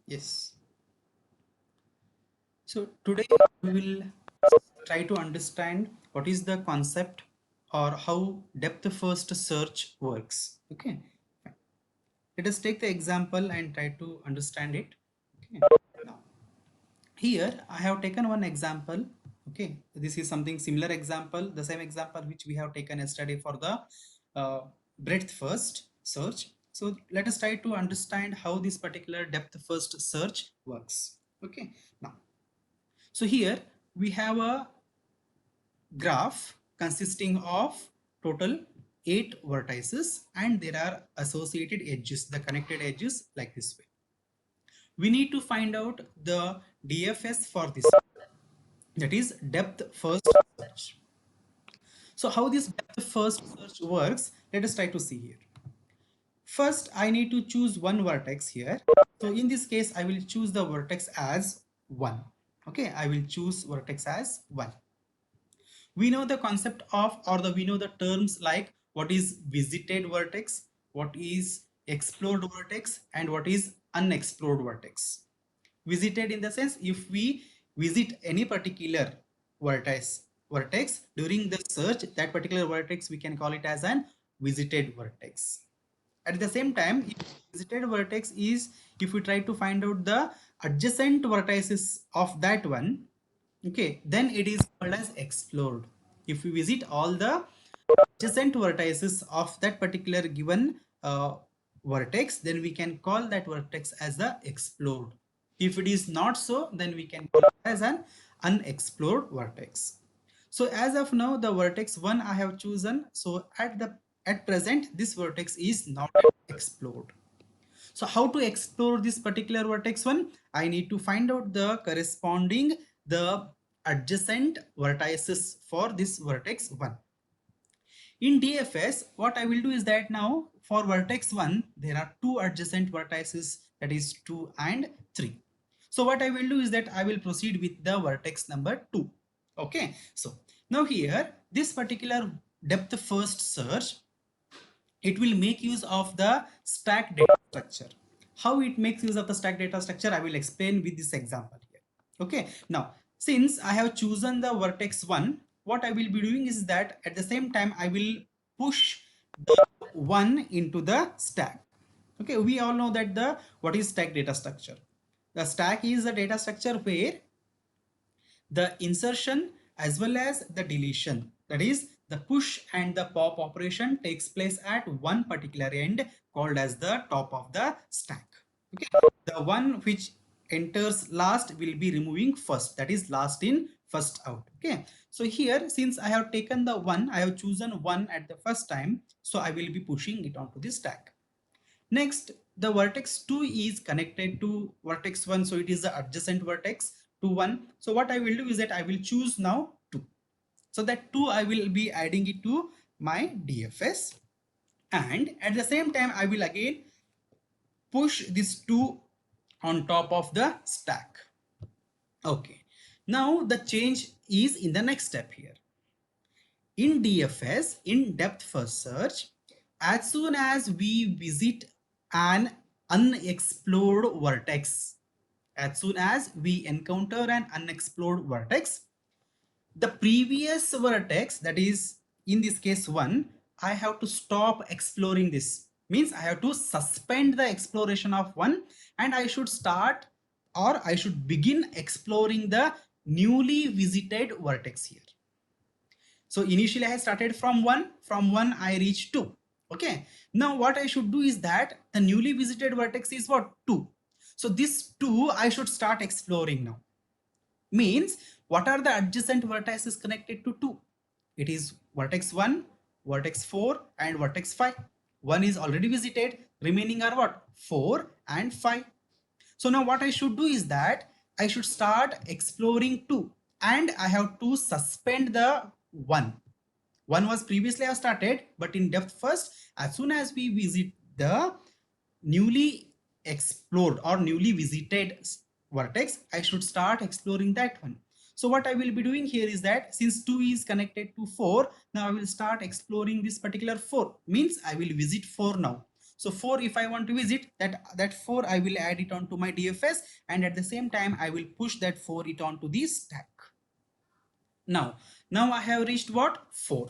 Yes. So today we will try to understand what is the concept or how depth first search works. Okay. Let us take the example and try to understand it. Okay. Now, here I have taken one example. Okay. This is something similar example, the same example which we have taken yesterday for the uh, breadth first search. So let us try to understand how this particular depth first search works. Okay. Now, so here we have a graph consisting of total 8 vertices and there are associated edges, the connected edges like this way. We need to find out the DFS for this, that is depth first search. So how this depth first search works, let us try to see here. First, I need to choose one vertex here. So in this case, I will choose the vertex as 1. Okay, I will choose vertex as 1. We know the concept of, or we know the terms like what is visited vertex, what is explored vertex, and what is unexplored vertex. Visited in the sense, if we visit any particular vertex during the search, that particular vertex we can call it as an visited vertex. At the same time, if visited vertex is, if we try to find out the adjacent vertices of that one, okay, then it is called as explored. If we visit all the adjacent vertices of that particular given vertex, then we can call that vertex as the explored. If it is not so, then we can call it as an unexplored vertex. So as of now, the vertex 1 I have chosen. So at present, this vertex is not explored. So how to explore this particular vertex 1? I need to find out the corresponding, the adjacent vertices for this vertex 1. In DFS, what I will do is that now for vertex 1, there are 2 adjacent vertices, that is 2 and 3. So what I will do is that I will proceed with the vertex number 2. Okay, so now here, this particular depth first search, it will make use of the stack data structure. How it makes use of the stack data structure, I will explain with this example here. Okay, now since I have chosen the vertex 1, what I will be doing is that at the same time I will push the 1 into the stack. Okay, we all know that the what is stack data structure. The stack is a data structure where the insertion as well as the deletion, that is the push and the pop operation, takes place at one particular end called as the top of the stack. Okay, the one which enters last will be removing first, that is last in first out. Okay, so here since I have taken the one, I have chosen one at the first time, so I will be pushing it onto the stack. Next, the vertex 2 is connected to vertex 1, so it is the adjacent vertex to 1. So what I will do is that I will choose now 2. So that 2 I will be adding it to my DFS, and at the same time I will again push this 2 on top of the stack. Okay, now the change is in the next step here. In DFS, in depth first search, as soon as we visit an unexplored vertex, as soon as we encounter an unexplored vertex, the previous vertex, that is in this case 1, I have to stop exploring this. Means I have to suspend the exploration of 1 and I should start, or I should begin exploring the newly visited vertex here. So initially I started from 1 I reached 2. Okay, now what I should do is that the newly visited vertex is what? 2. So this 2 I should start exploring now. Means what are the adjacent vertices connected to 2? It is vertex 1, vertex 4 and vertex 5. 1 is already visited, remaining are what? 4 and 5. So now what I should do is that I should start exploring 2 and I have to suspend the 1. 1 was previously I started, but in depth first, as soon as we visit the newly explored or newly visited vertex, I should start exploring that one. So what I will be doing here is that since 2 is connected to 4, now I will start exploring this particular 4. Means I will visit 4 now. So 4, if I want to visit, that 4 I will add it onto my DFS, and at the same time I will push that 4 it onto the stack. Now I have reached what? 4.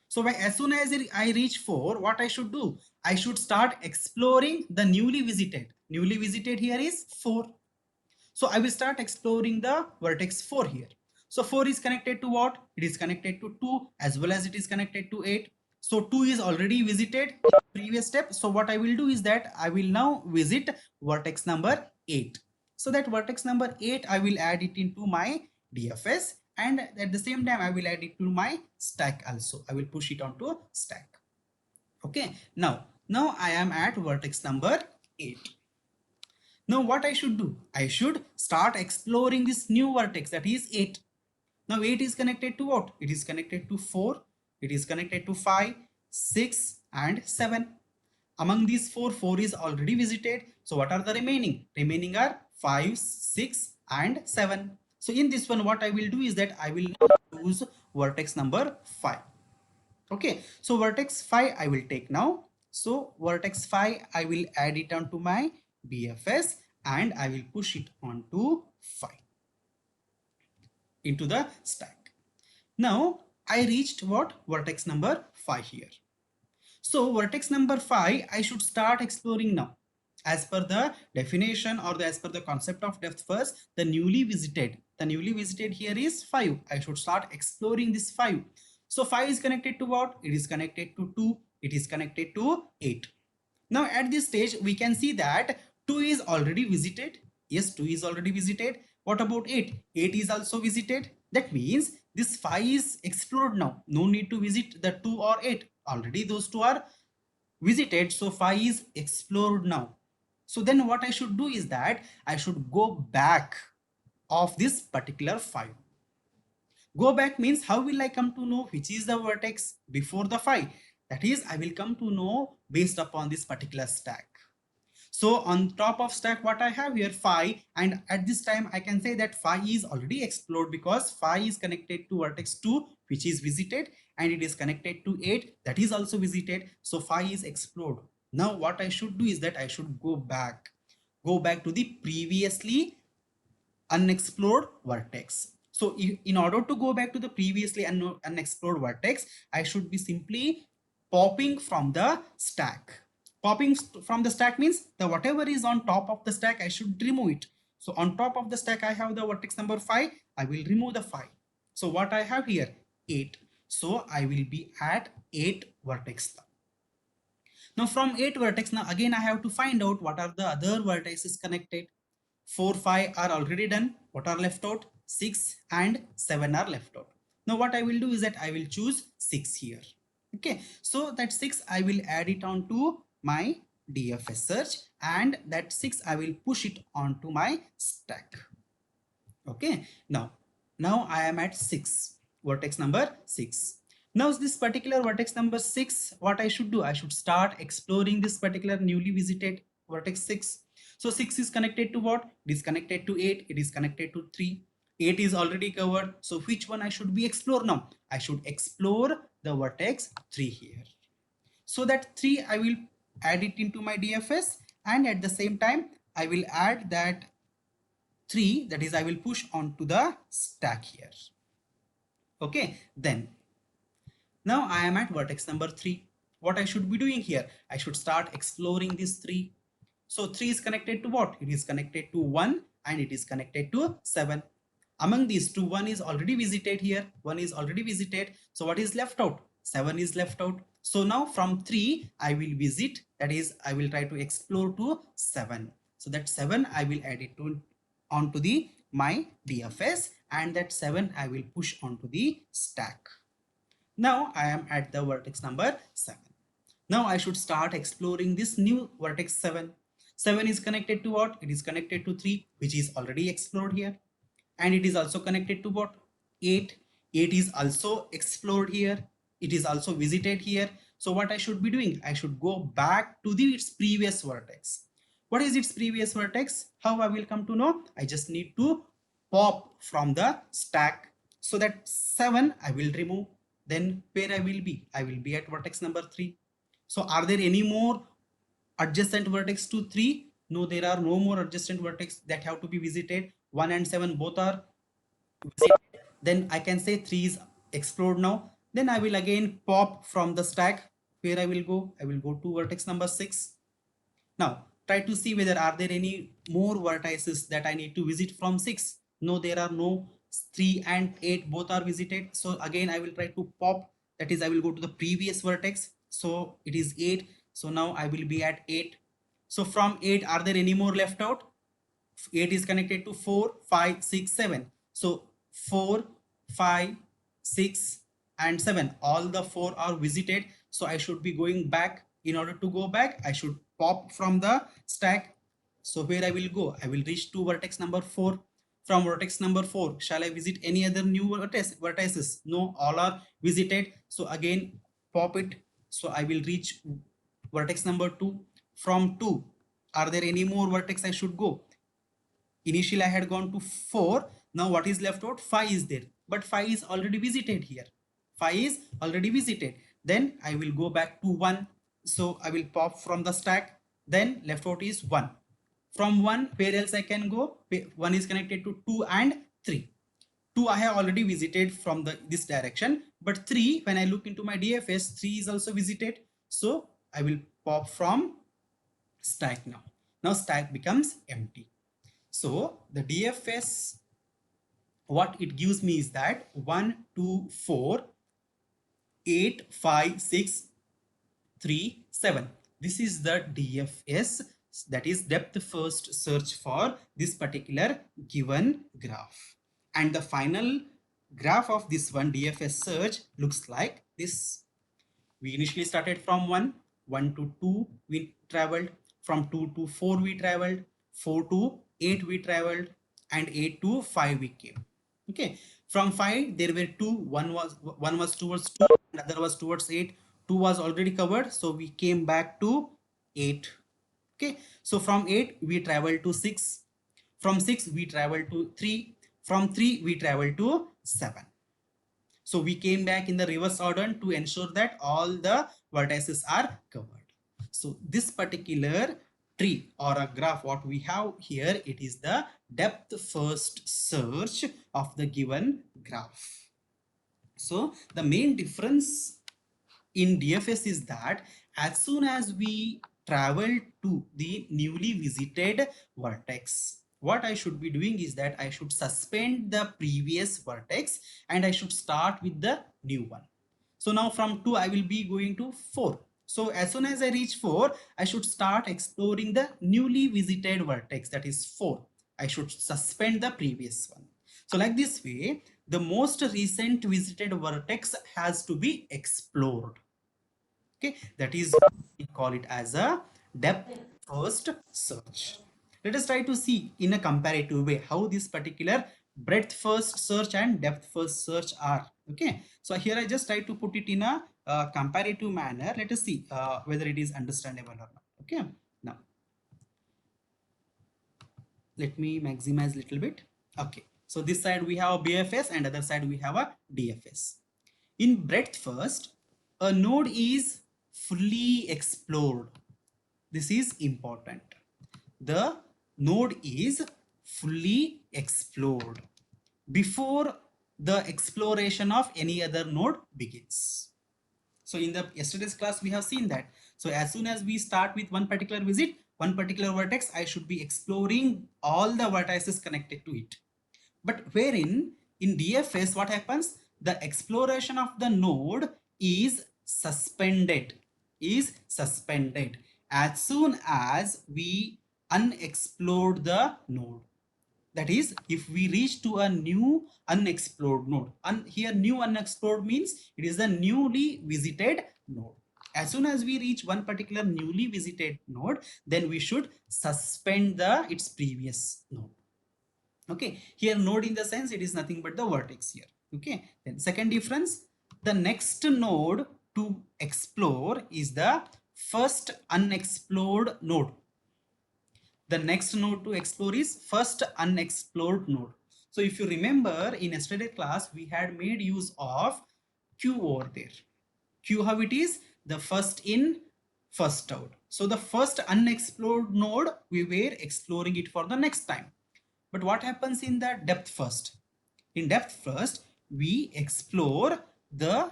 So as soon as I reach 4, what I should do? I should start exploring the newly visited. Newly visited here is 4. So I will start exploring the vertex 4 here. So 4 is connected to what? It is connected to 2 as well as it is connected to 8. So 2 is already visited in the previous step. So what I will do is that I will now visit vertex number 8. So that vertex number 8, I will add it into my DFS, and at the same time I will add it to my stack also. I will push it onto stack. Okay, now I am at vertex number 8. Now what I should do? I should start exploring this new vertex, that is 8. Now 8 is connected to what? It is connected to 4, it is connected to 5, 6 and 7. Among these 4, 4 is already visited. So what are the remaining? Remaining are 5, 6 and 7. So in this one what I will do is that I will choose vertex number 5. Okay, so vertex 5 I will take now. So vertex 5 I will add it onto my BFS and I will push it onto 5 into the stack. Now I reached what? Vertex number 5 here. So vertex number 5 I should start exploring now. As per the definition or as per the concept of depth first, the newly visited here is 5. I should start exploring this 5. So 5 is connected to what? It is connected to 2. It is connected to 8. Now at this stage we can see that 2 is already visited. Yes, 2 is already visited. What about 8? 8 is also visited. That means this 5 is explored now. No need to visit the 2 or 8. Already those two are visited. So 5 is explored now. So then what I should do is that I should go back of this particular 5. Go back means how will I come to know which is the vertex before the 5? That is, I will come to know based upon this particular stack. So on top of stack what I have here 5, and at this time I can say that 5 is already explored because 5 is connected to vertex 2 which is visited, and it is connected to 8 that is also visited. So 5 is explored. Now what I should do is that I should go back to the previously unexplored vertex. So in order to go back to the previously unexplored vertex, I should be simply popping from the stack. Popping from the stack means the whatever is on top of the stack, I should remove it. So on top of the stack, I have the vertex number 5. I will remove the 5. So what I have here? 8. So I will be at 8 vertex now. Now from 8 vertex, now again I have to find out what are the other vertices connected. 4, 5 are already done. What are left out? 6 and 7 are left out. Now what I will do is that I will choose 6 here. Okay, so that 6 I will add it on to my DFS search, and that 6 I will push it onto my stack. Okay, now I am at 6, vertex number 6. Now this particular vertex number 6, what I should do? I should start exploring this particular newly visited vertex 6. So 6 is connected to what? It is connected to 8. It is connected to 3. 8 is already covered. So which one I should be explore now? I should explore the vertex 3 here. So that 3 I will add it into my DFS, and at the same time I will add that 3, that is I will push onto the stack here. Okay, then now I am at vertex number 3. What I should be doing here? I should start exploring this 3. So 3 is connected to what? It is connected to 1 and it is connected to 7. Among these two, 1 is already visited here. 1 is already visited. So what is left out? 7 is left out. So now from 3 I will visit, that is I will try to explore to 7. So that 7 I will add it to onto the my DFS, and that 7 I will push onto the stack. Now I am at the vertex number 7. Now I should start exploring this new vertex 7. 7 is connected to what? It is connected to 3, which is already explored here. And it is also connected to what? 8. 8 is also explored here. It is also visited here. So what I should be doing? I should go back to its previous vertex. What is its previous vertex? How I will come to know? I just need to pop from the stack. So that 7 I will remove. Then where I will be? I will be at vertex number 3. So are there any more adjacent vertex to 3. No, there are no more adjacent vertex that have to be visited. 1 and 7 both are visited. Then I can say 3 is explored now. Then I will again pop from the stack. Where I will go? I will go to vertex number 6. Now try to see whether are there any more vertices that I need to visit from 6. No, there are no. 3 and 8 both are visited. So again I will try to pop, that is I will go to the previous vertex. So it is 8. So now I will be at 8. So from 8, are there any more left out? 8 is connected to 4, 5, 6, 7. So 4, 5, 6 and 7, all the 4 are visited. So I should be going back. In order to go back, I should pop from the stack. So where I will go? I will reach to vertex number 4. From vertex number 4, shall I visit any other new vertices? No, all are visited. So again pop it. So I will reach vertex number 2. From 2, are there any more vertex I should go? Initially I had gone to 4. Now what is left out? 5 is there, but 5 is already visited here. 5 is already visited. Then I will go back to 1. So I will pop from the stack. Then left out is 1. From 1, where else I can go? 1 is connected to 2 and 3. 2 I have already visited from this direction, but 3, when I look into my DFS, 3 is also visited. So I will pop from stack now. Now stack becomes empty. So the DFS, what it gives me is that 1, 2, 4, 8, 5, 6, 3, 7. This is the DFS, that is depth first search for this particular given graph. And the final graph of this one DFS search looks like this. We initially started from 1 to 2 we traveled, from 2 to 4 we traveled, 4 to 8 we traveled, and 8 to 5 we came. Okay, from 5 there were 2, one was towards 2, another was towards 8. 2 was already covered, so we came back to 8. Okay, so from 8 we traveled to 6, from 6 we traveled to 3, from 3 we traveled to 7. So we came back in the reverse order to ensure that all the vertices are covered. So this particular tree or a graph, what we have here, it is the depth first search of the given graph. So the main difference in DFS is that as soon as we travel to the newly visited vertex, what I should be doing is that I should suspend the previous vertex and I should start with the new one. So now from 2 I will be going to 4. So as soon as I reach 4, I should start exploring the newly visited vertex, that is 4. I should suspend the previous one. So like this way, the most recent visited vertex has to be explored. Okay, that is we call it as a depth first search. Let us try to see in a comparative way how this particular breadth first search and depth first search are. Okay, so here I just try to put it in a comparative manner. Let us see whether it is understandable or not. Okay, now let me maximize a little bit. Okay, so this side we have a BFS and other side we have a DFS. In breadth first, a node is fully explored. This is important. The node is fully explored before the exploration of any other node begins. So in the yesterday's class we have seen that. So as soon as we start with one particular visit, one particular vertex, I should be exploring all the vertices connected to it. But wherein in DFS what happens? The exploration of the node is suspended. As soon as we unexplored the node. That is, if we reach to a new unexplored node, here new unexplored means it is a newly visited node. As soon as we reach one particular newly visited node, then we should suspend its previous node. Okay, here node in the sense it is nothing but the vertex here. Okay, then second difference, the next node to explore is the first unexplored node. The next node to explore is first unexplored node. So if you remember in yesterday's class, we had made use of Q over there. Q, how it is? The first in, first out. So the first unexplored node, we were exploring it for the next time. But what happens in the depth first? In depth first, we explore the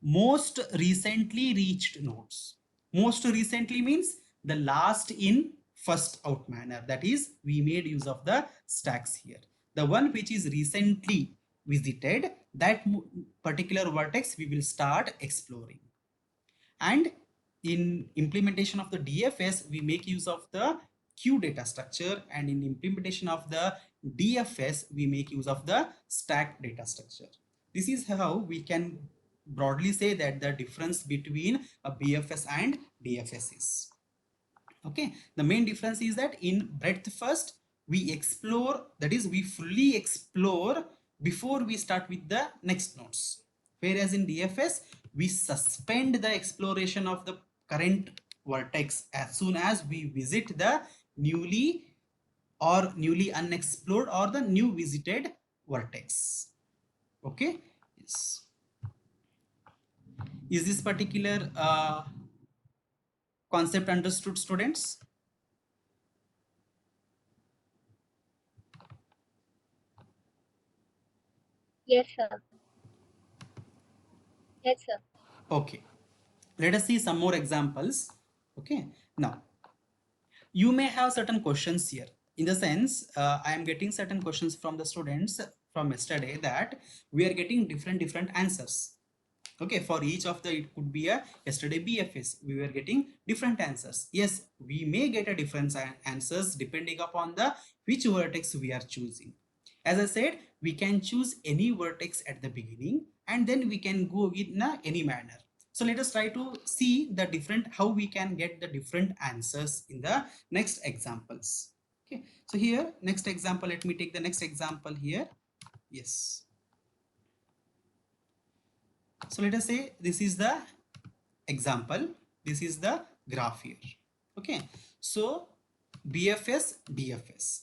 most recently reached nodes. Most recently means the last in first out manner. That is, we made use of the stacks here. The one which is recently visited, that particular vertex we will start exploring. And in implementation of the DFS, we make use of the queue data structure, and in implementation of the DFS, we make use of the stack data structure. This is how we can broadly say that the difference between a BFS and DFS is. Okay, the main difference is that in breadth first, we explore, that is, we fully explore before we start with the next nodes. Whereas in DFS, we suspend the exploration of the current vertex as soon as we visit the newly unexplored or the new visited vertex. Okay, yes. Is this particular concept understood, students? Yes, sir. Yes, sir. Okay, let us see some more examples. Okay, now you may have certain questions here. In the sense, I am getting certain questions from the students from yesterday, that we are getting different answers. Okay, for each of the, it could be a yesterday BFS, we were getting different answers. Yes, we may get a different answers depending upon the which vertex we are choosing. As I said, we can choose any vertex at the beginning, and then we can go in any manner. So let us try to see the different, how we can get the different answers in the next examples. Okay, so here next example, let me take the next example here. Yes, so let us say this is the example, this is the graph here. Okay, so BFS, DFS,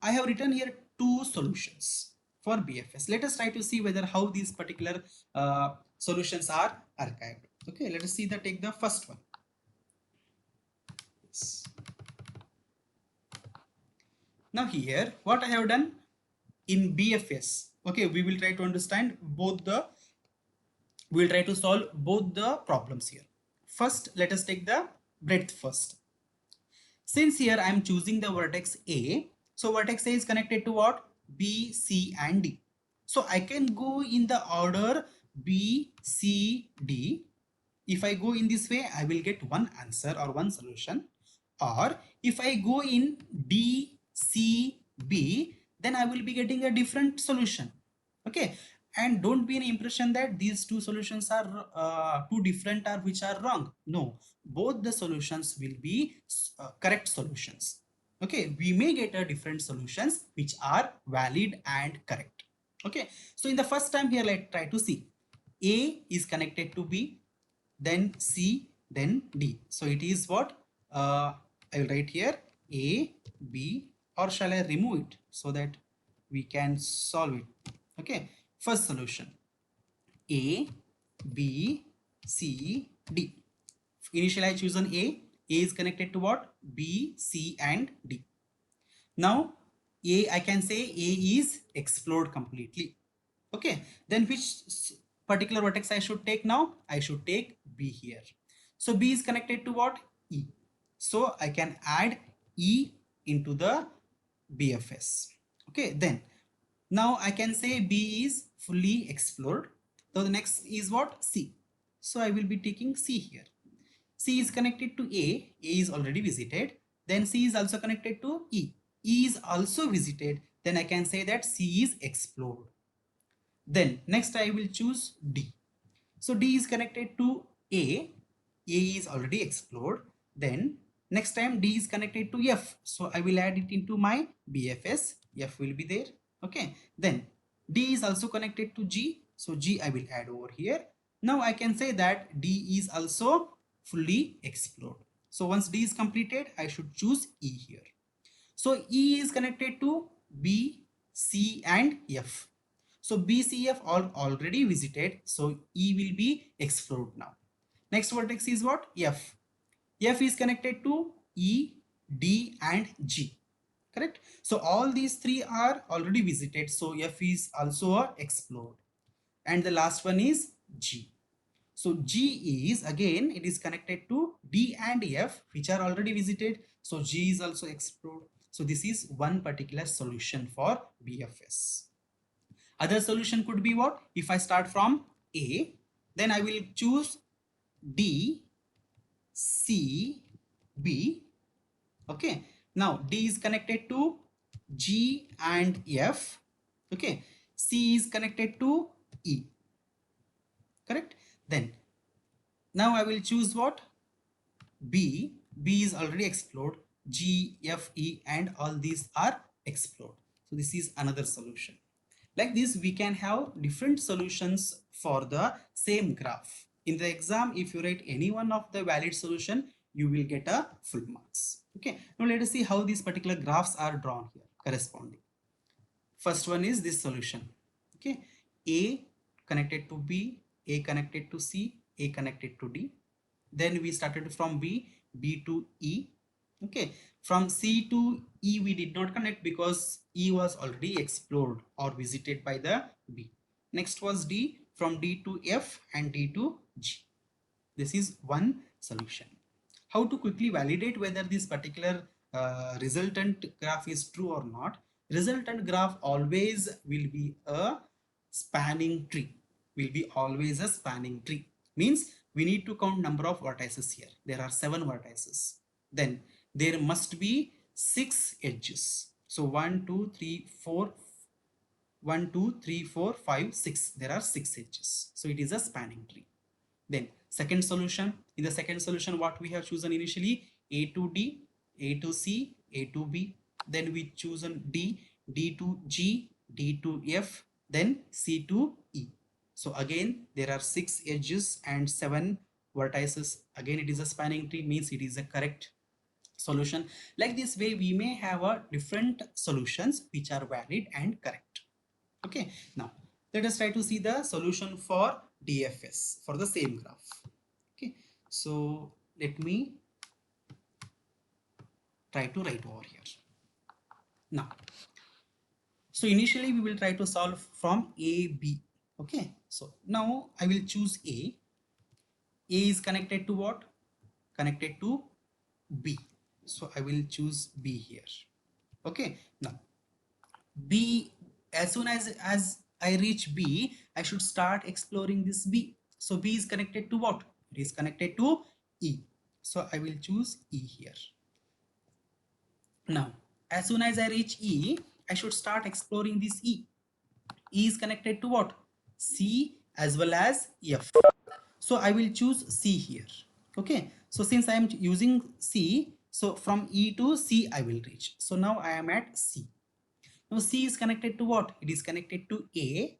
I have written here two solutions for BFS. Let us try to see whether how these particular solutions are archived. Okay, let us see the, take the first one. Yes. Now here what I have done in BFS, okay, we will try to understand both the, we will try to solve both the problems here. First, let us take the breadth first. Since here I am choosing the vertex A, so vertex A is connected to what? B, C and D. So I can go in the order B, C, D. If I go in this way, I will get one answer or one solution. Or if I go in D, C, B, then I will be getting a different solution. Okay, and don't be an impression that these two solutions are two different or which are wrong. No, both the solutions will be correct solutions. Okay, we may get a different solutions which are valid and correct. Okay, so in the first time here, let's try to see. A is connected to B, then C, then D. So it is what? I will write here A, B, or shall I remove it so that we can solve it? Okay, first solution A, B, C, D. Initially I chosen A. A is connected to what? B, C and D. Now A, I can say A is explored completely. Okay, then which particular vertex I should take now? I should take B here. So B is connected to what? E. So I can add E into the BFS. Okay, then now I can say B is fully explored. So the next is what? C. So I will be taking C here. C is connected to A. A is already visited. Then C is also connected to E. E is also visited. Then I can say that C is explored. Then next I will choose D. So D is connected to A. A is already explored. Then next time D is connected to F. So I will add it into my BFS. F will be there. Okay. Then D is also connected to G. So G I will add over here. Now I can say that D is also fully explored. So once D is completed, I should choose E here. So E is connected to B, C and F. So BCF are already visited. So E will be explored now. Next vertex is what? F. F is connected to E, D and G. Correct? So all these three are already visited. So F is also a explored. And the last one is G. So G is again, it is connected to D and F, which are already visited. So G is also explored. So this is one particular solution for DFS. Other solution could be what? If I start from A, then I will choose D, C, B. Okay. Now D is connected to G and F. Okay. C is connected to E. Correct? Then now I will choose what? B. B is already explored. G, F, E and all these are explored. So this is another solution. Like this, we can have different solutions for the same graph. In the exam, if you write any one of the valid solution, you will get a full marks. Okay. Now let us see how these particular graphs are drawn here corresponding. First one is this solution. Okay. A connected to B, A connected to C, A connected to D. Then we started from B, B to E. Okay. From C to E we did not connect because E was already explored or visited by the B. Next was D, from D to F and D to G. This is one solution. How to quickly validate whether this particular resultant graph is true or not? Resultant graph always will be a spanning tree. Will be always a spanning tree. Means we need to count number of vertices here. There are 7 vertices. Then there must be 6 edges. So 1, 2, 3, 4, 1, 2, 3, 4, 5, 6. There are 6 edges. So it is a spanning tree. Then second solution, in the second solution what we have chosen initially, A to D, A to C, A to B. Then we chosen D, D to G, D to F, then C to E. So again there are 6 edges and 7 vertices. Again it is a spanning tree, means it is a correct solution. Like this way we may have a different solutions which are valid and correct. Okay, now let us try to see the solution for DFS for the same graph. Okay, so let me try to write over here. Now, so initially we will try to solve from A, B. Okay, so now I will choose A. A is connected to what? Connected to B. So I will choose B here. Okay, now B, as soon as I reach B, I should start exploring this B. So B is connected to what? It is connected to E. So I will choose E here. Now, as soon as I reach E, I should start exploring this E. E is connected to what? C as well as F. So I will choose C here. Okay. So since I am using C, so from E to C I will reach. So now I am at C. Now C is connected to what? It is connected to A.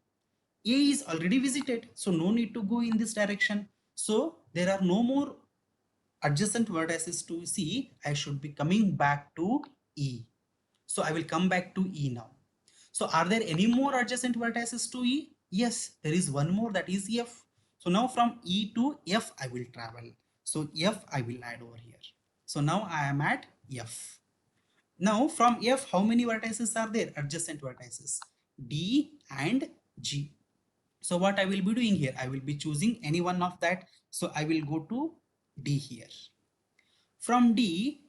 A is already visited, so no need to go in this direction. So there are no more adjacent vertices to C. I should be coming back to E. So I will come back to E now. So are there any more adjacent vertices to E? Yes, there is one more, that is F. So now from E to F I will travel. So F I will add over here. So now I am at F. Now from F, how many vertices are there? Adjacent vertices, D and G. So what I will be doing here, I will be choosing any one of that. So I will go to D here. From D,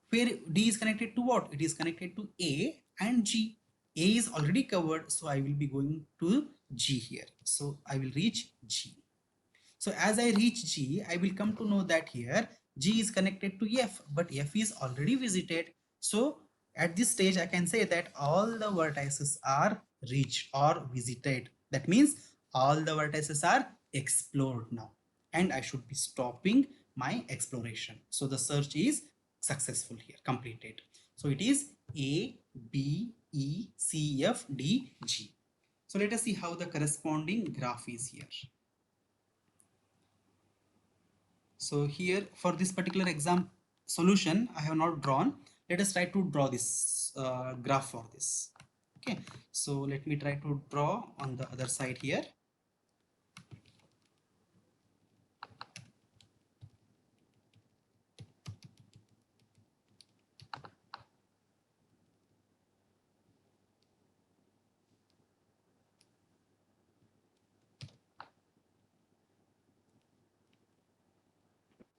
where D is connected to what? It is connected to A and G. A is already covered, so I will be going to G here. So I will reach G. So as I reach G, I will come to know that here G is connected to F, but F is already visited. So at this stage, I can say that all the vertices are reached or visited. That means all the vertices are explored now. And I should be stopping my exploration. So the search is successful here, completed. So it is A, B, E, C, F, D, G. So let us see how the corresponding graph is here. So here for this particular exam solution, I have not drawn. Let us try to draw this graph for this. Okay, so let me try to draw on the other side here.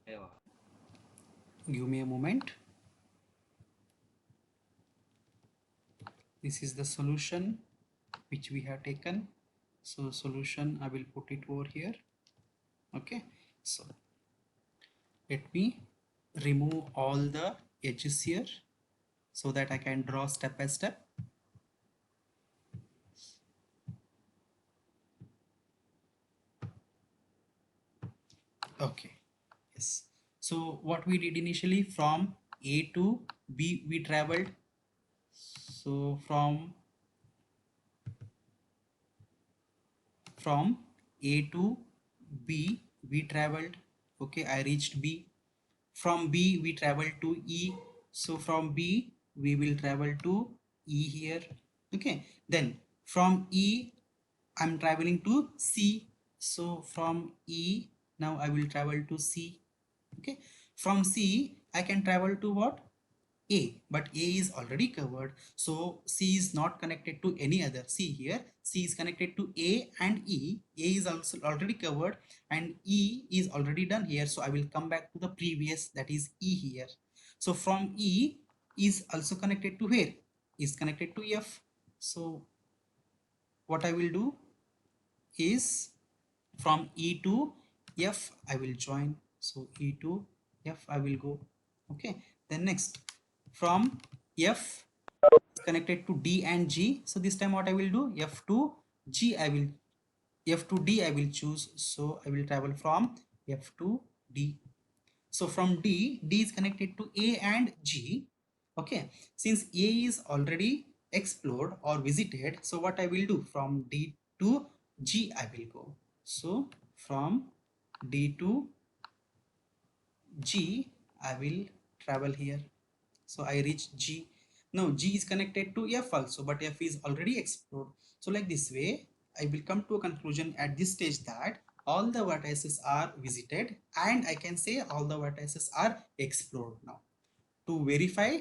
Give me a moment. This is the solution which we have taken. So solution, I will put it over here. Okay, so let me remove all the edges here so that I can draw step by step. Okay, yes. So what we did initially, from A to B we traveled. So from A to B we traveled. Okay, I reached B. From B we travel to E. So from B we will travel to E here. Okay, then from E I'm traveling to C. So from E now I will travel to C. Okay, from C I can travel to what? A, but A is already covered, so C is not connected to any other. See here, C is connected to A and E. A is also already covered and E is already done here, so I will come back to the previous, that is E here. So from E is also connected to where? Is connected to F. So what I will do is, from E to F I will join. So E to F I will go. Okay, then next, from F connected to D and G. So this time what I will do, F to G I will, F to D I will choose. So I will travel from F to D. So from D is connected to A and G. Okay, since A is already explored or visited, so what I will do, from D to G I will go. So from D to G I will travel here. So I reach G. Now G is connected to F also, but F is already explored. So like this way, I will come to a conclusion at this stage that all the vertices are visited and I can say all the vertices are explored now. To verify,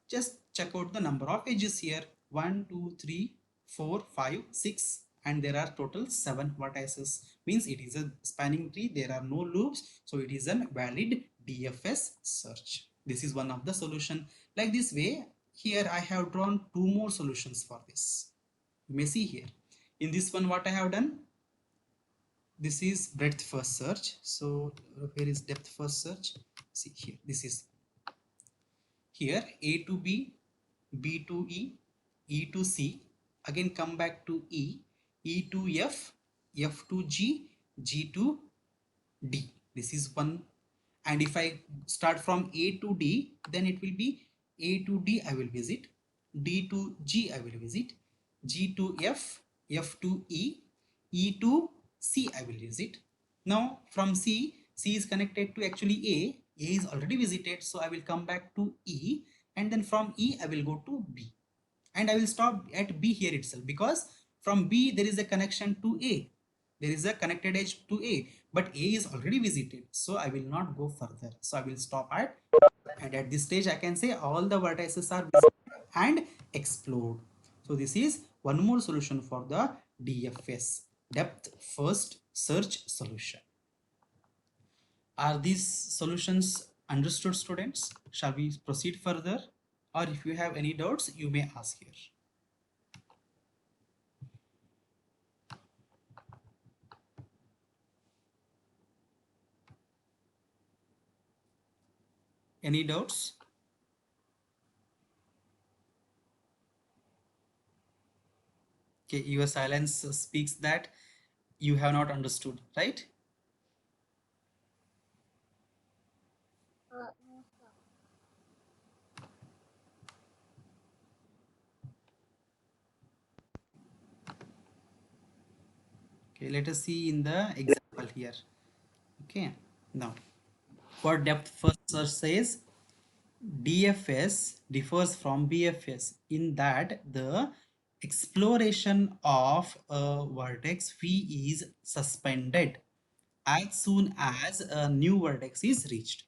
just check out the number of edges here. 1, 2, 3, 4, 5, 6, and there are total 7 vertices. Means it is a spanning tree, there are no loops, so it is a valid DFS search. This is one of the solution. Like this way, here I have drawn 2 more solutions for this. You may see here. In this one, what I have done, this is breadth first search. So here is depth first search. See here, this is here A to B, B to E, E to C, again come back to E, E to F, F to G, G to D. This is one. And if I start from A to D, then it will be A to D I will visit, D to G I will visit, G to F, F to E, E to C I will visit. Now from C, C is connected to actually A is already visited, so I will come back to E, and then from E I will go to B. And I will stop at B here itself, because from B there is a connection to A. There is a connected edge to A, but A is already visited, so I will not go further. So I will stop at, and at this stage I can say all the vertices are visited and explored. So this is one more solution for the DFS, depth first search solution. Are these solutions understood, students? Shall we proceed further? Or if you have any doubts, you may ask here. Any doubts? Okay, your silence speaks that you have not understood, right? No, sir. Okay, let us see in the example here. Okay, now for depth first search says DFS differs from BFS in that the exploration of a vertex V is suspended as soon as a new vertex is reached.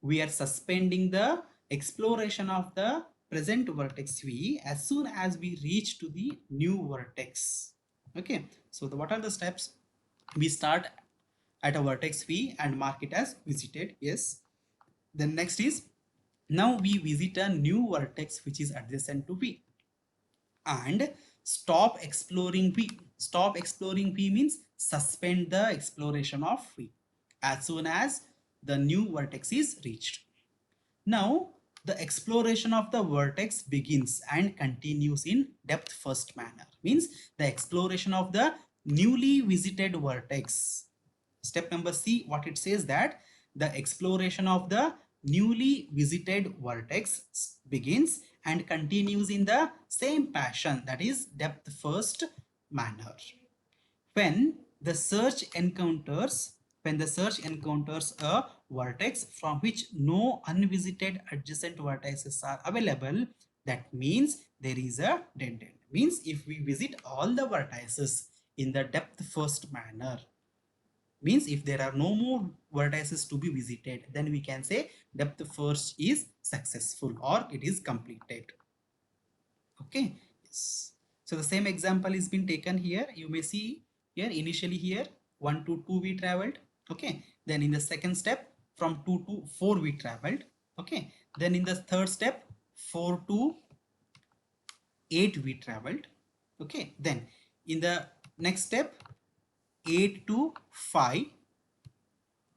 We are suspending the exploration of the present vertex V as soon as we reach to the new vertex. Okay, so what are the steps? We start at a vertex V and mark it as visited. Yes. Then next is, now we visit a new vertex which is adjacent to V and stop exploring V. Stop exploring V means suspend the exploration of V as soon as the new vertex is reached. Now the exploration of the vertex begins and continues in depth first manner. Means the exploration of the newly visited vertex. Step number C, what it says that the exploration of the newly visited vertex begins and continues in the same passion, that is depth first manner. When the search encounters a vertex from which no unvisited adjacent vertices are available, that means there is a dead end. Means if we visit all the vertices in the depth first manner, means if there are no more vertices to be visited, then we can say depth first is successful or it is completed. Okay, yes. So the same example is been taken here. You may see here initially here 1 to 2 we traveled. Okay, then in the second step from 2 to 4 we traveled. Okay, then in the third step 4 to 8 we traveled. Okay, then in the next step 8 to 5.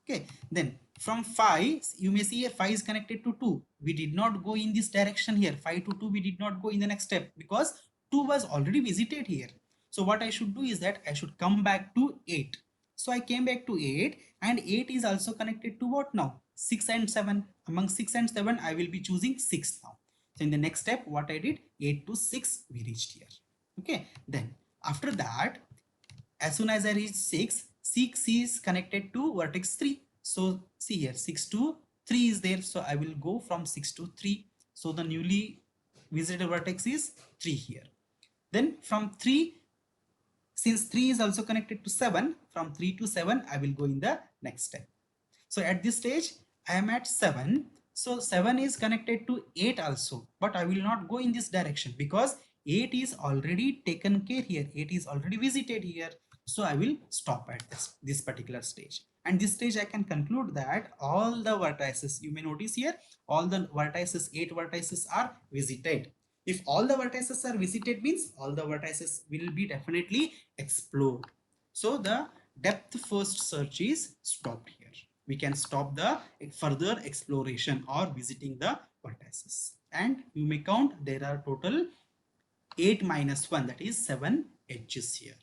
Okay, then from 5 you may see here 5 is connected to 2. We did not go in this direction here. 5 to 2 we did not go in the next step because 2 was already visited here. So what I should do is that I should come back to 8. So I came back to 8 and 8 is also connected to what now? 6 and 7. Among 6 and 7 I will be choosing 6 now. So in the next step what I did, 8 to 6 we reached here. Okay, then after that as soon as I reach 6, 6 is connected to vertex 3. So see here 6 to 3 is there. So I will go from 6 to 3. So the newly visited vertex is 3 here. Then from 3, since 3 is also connected to 7, from 3 to 7 I will go in the next step. So at this stage I am at 7. So 7 is connected to 8 also, but I will not go in this direction because 8 is already taken care here. 8 is already visited here. So I will stop at this particular stage. And this stage I can conclude that all the vertices, you may notice here, all the vertices, 8 vertices are visited. If all the vertices are visited means all the vertices will be definitely explored. So the depth first search is stopped here. We can stop the further exploration or visiting the vertices. And you may count there are total 8 minus 1, that is 7 edges here.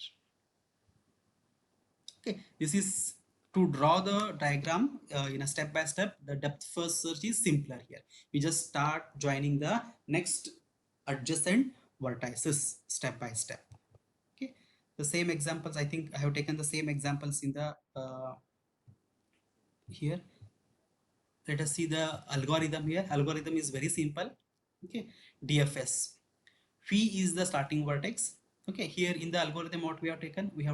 Okay, this is to draw the diagram in a step by step. The depth first search is simpler here. We just start joining the next adjacent vertices step by step. Okay, the same examples, I think I have taken the same examples in the here. Let us see the algorithm here. Algorithm is very simple. Okay, DFS. Phi is the starting vertex. Okay, here in the algorithm what we have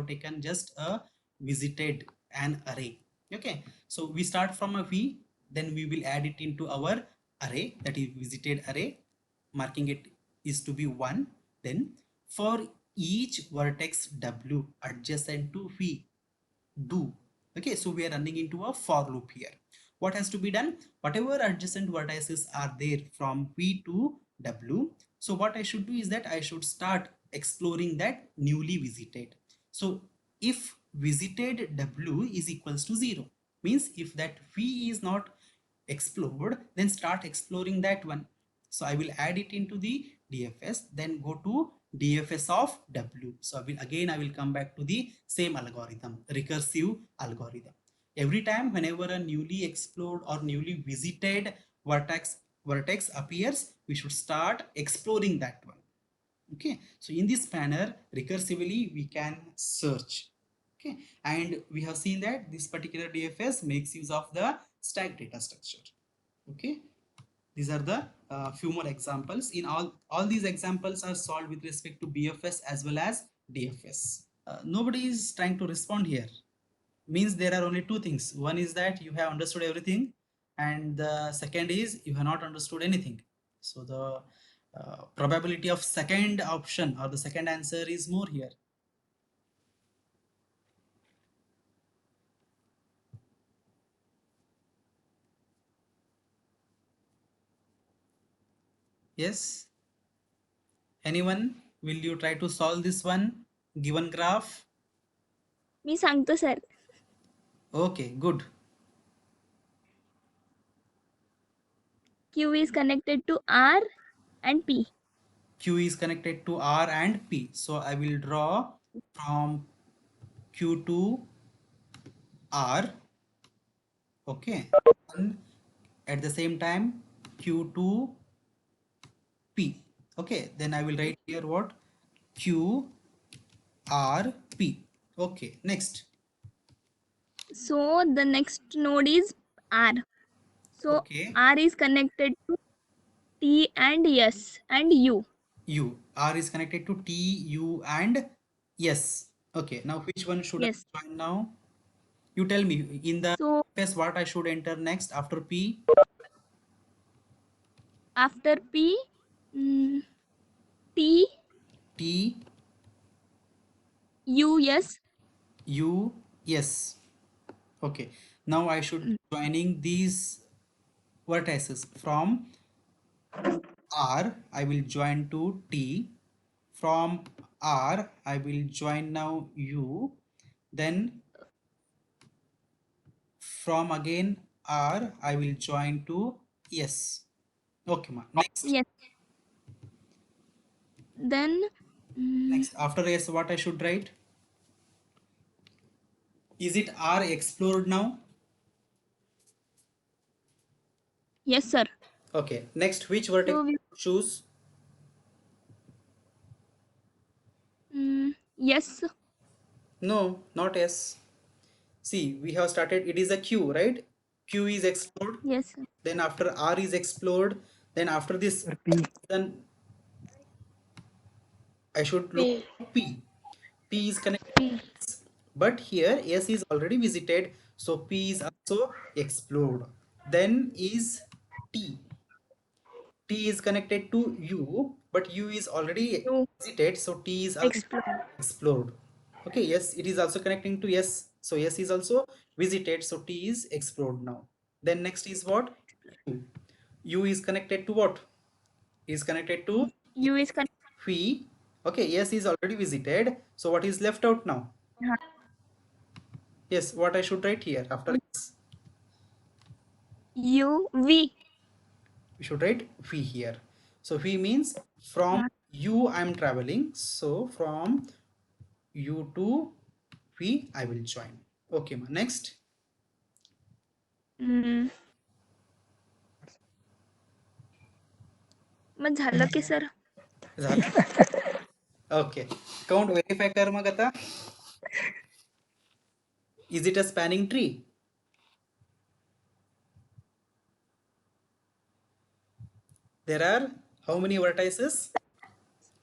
taken just a visited an array. Okay, so we start from a V, then we will add it into our array, that is visited array, marking it is to be 1. Then for each vertex W adjacent to V, do. Okay, so we are running into a for loop here. What has to be done? Whatever adjacent vertices are there from V to W, so what I should do is that I should start exploring that newly visited. So if visited W is equals to 0, means if that V is not explored, then start exploring that one. So I will add it into the DFS, then go to DFS of W. So I will come back to the same algorithm, recursive algorithm. Every time whenever a newly explored or newly visited vertex appears, we should start exploring that one. Okay, so in this manner recursively we can search. Okay, and we have seen that this particular DFS makes use of the stack data structure. Okay, these are the few more examples. In all these examples are solved with respect to BFS as well as DFS. Nobody is trying to respond here. Means there are only two things. One is that you have understood everything, and the second is you have not understood anything. So the probability of second option or the second answer is more here. Yes, anyone, will you try to solve this one given graph? मी सांगतो sir. Okay, good. Q is connected to R and P. Q is connected to R and P, so I will draw from Q to R. Okay, and at the same time Q to P. Okay, then I will write here what? Q R P. Okay, next. So the next node is R. So Okay, R is connected to T and S and U. U. R is connected to T, U, and S. Okay, now which one should Yes. I join now? You tell me in the So space what I should enter next after P. after P, T, T, U, S. U, S. Okay, now I should joining these vertices from R. I will join to T. From R, I will join now U. Then from again R, I will join to S. Okay, ma. Next. Yes. Then Next. After S, what I should write? Is it R explored now? yes, sir. Okay. Next, which vertex So we choose? yes, No, not S. See, we have started, it is a Q, right? Q is explored. yes, sir. Then after R is explored. Then after this, then I should look P. for P. P is connected. P. But here S is already visited, so P is also explored. Then is T. T is connected to U, but U is already U. visited, so T is also Explore. explored. Okay, yes, it is also connecting to S, so S is also visited, so T is explored now. Then next is what? U. U is connected to what? Is connected to U is connected. Phi. Okay, S is already visited, so what is left out now? Yes, what I should write here after this? U, V. We should write V here. So V means from U I am traveling. So from U to V I will join. Okay, ma. Next. मग झालं की sir. Okay. Count verify कर मग आता. Is it a spanning tree? There are how many vertices?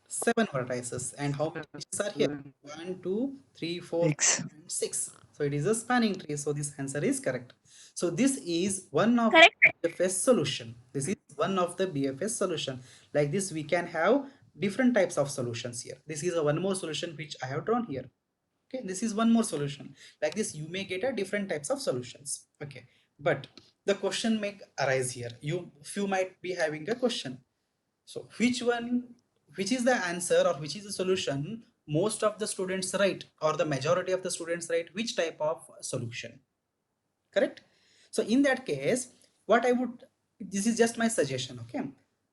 7 vertices. And how many edges are here? 1, 2, 3, 4, 5, and 6. So it is a spanning tree. So this answer is correct. So this is one of Correct. the BFS solution. This is one of the BFS solution. Like this, we can have different types of solutions here. This is a one more solution which I have drawn here. Okay, this is one more solution. Like this, you may get a different types of solutions. Okay, but the question may arise here. Few might be having a question. So which is the answer or which is the solution most of the students write or the majority of the students write which type of solution? Correct? So in that case, what I would, this is just my suggestion, okay?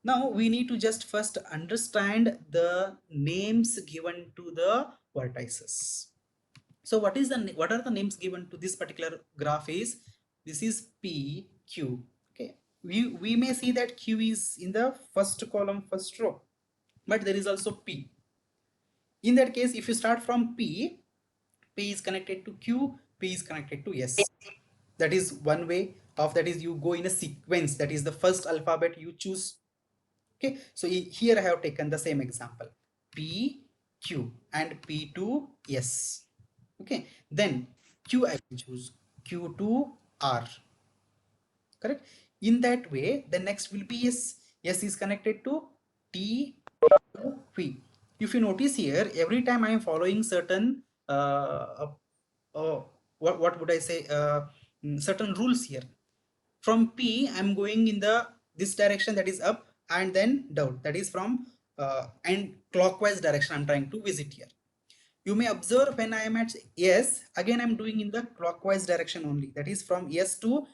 Now we need to just first understand the names given to the vertices. So what are the names given to this particular graph is, this is P, Q. Okay, we may see that Q is in the first column, first row, but there is also P. In that case, if you start from P, P is connected to Q, P is connected to S. That is one way of, that is you go in a sequence, that is the first alphabet you choose. Okay, so here I have taken the same example, P, Q and P to S. Okay, then Q I will choose, Q to R. Correct? In that way, the next will be S. S is connected to T to P. If you notice here, every time I am following certain what would I say, certain rules here. From P, I'm going in the this direction, that is up. and then down, that is from and clockwise direction I'm trying to visit here. You may observe when I am at S, again I'm doing in the clockwise direction only, that is from S to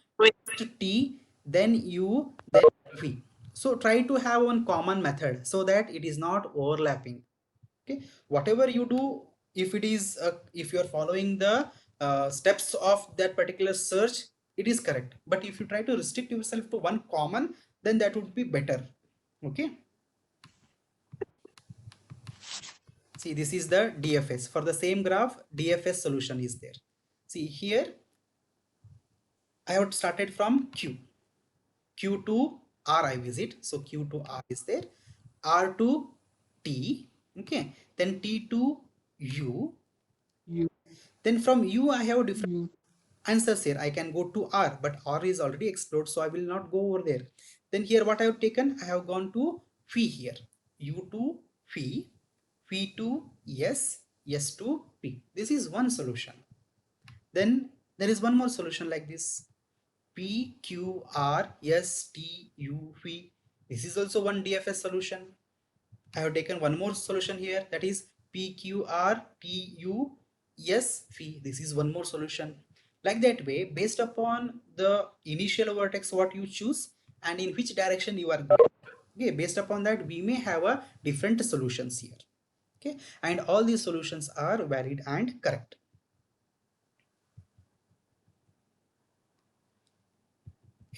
T, then U, then V. So try to have one common method so that it is not overlapping. Okay, whatever you do, if it is if you are following the steps of that particular search, it is correct. But if you try to restrict yourself to one common, then that would be better. Okay. See, this is the DFS. For the same graph, DFS solution is there. See here, I have started from Q. Q to R I visit. So Q to R is there. R to T. Okay. Then T to U. U Then from U, I have different U answers here. I can go to R, but R is already explored, so I will not go over there. Then here, what I have taken, I have gone to phi here. U to phi, phi to S, S to P. This is one solution. Then there is one more solution like this. P, Q, R, S, T, U, phi. This is also one DFS solution. I have taken one more solution here, that is PQRTUS phi. This is one more solution. Like that way, based upon the initial vertex what you choose and in which direction you are going. Okay, based upon that we may have a different solutions here. Okay, and all these solutions are valid and correct.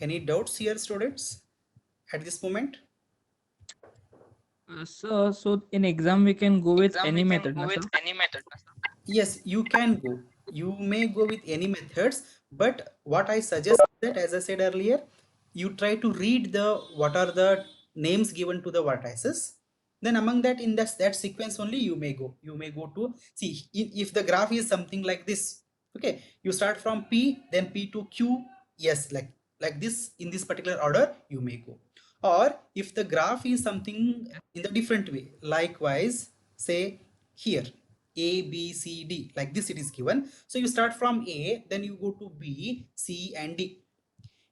Any doubts here, students, at this moment? so in exam we can go with Exam any we can method, go na with sir? any method. Yes, you can go. You may go with any methods, but what I suggest that, as I said earlier, you try to read the what are the names given to the vertices. Then among that, in that sequence only, you may go. You may go to see if the graph is something like this. Okay, you start from P, then P to Q. Yes, like this in this particular order, you may go. Or if the graph is something in the different way, likewise, say here A, B, C, D, like this it is given. So you start from A, then you go to B, C, and D.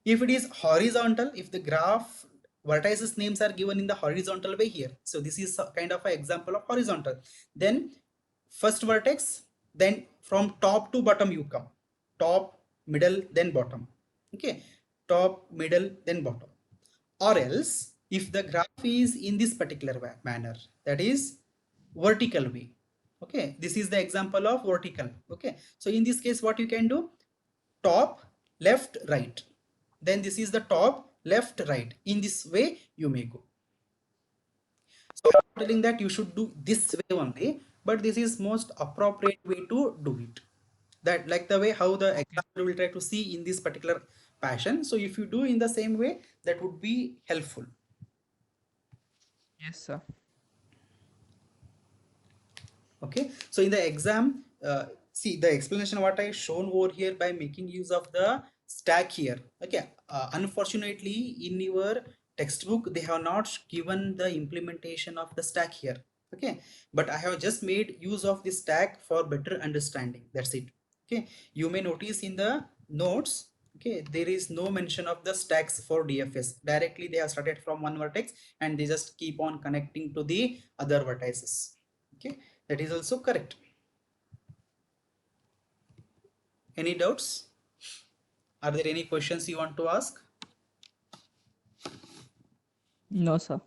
If it is horizontal, if the graph vertices names are given in the horizontal way here, so this is a kind of an example of horizontal. Then first vertex, then from top to bottom you come. Top, middle, then bottom. Okay, top, middle, then bottom. Or else, if the graph is in this particular manner, that is vertical way. Okay, this is the example of vertical. Okay, so in this case, what you can do, top, left, right. Then this is the top, left, right. In this way, you may go. So I'm telling that you should do this way only, but this is most appropriate way to do it. That like the way how the Okay. example will try to see in this particular passion. So if you do in the same way, that would be helpful. Yes, sir. Okay, so in the exam, see the explanation what I shown over here by making use of the stack here. Okay, unfortunately in your textbook they have not given the implementation of the stack here. Okay, but I have just made use of this stack for better understanding, that's it. Okay, you may notice in the notes, okay, there is no mention of the stacks for DFS. Directly they have started from one vertex and they just keep on connecting to the other vertices. Okay, that is also correct. Any doubts? Are there any questions you want to ask? No, sir.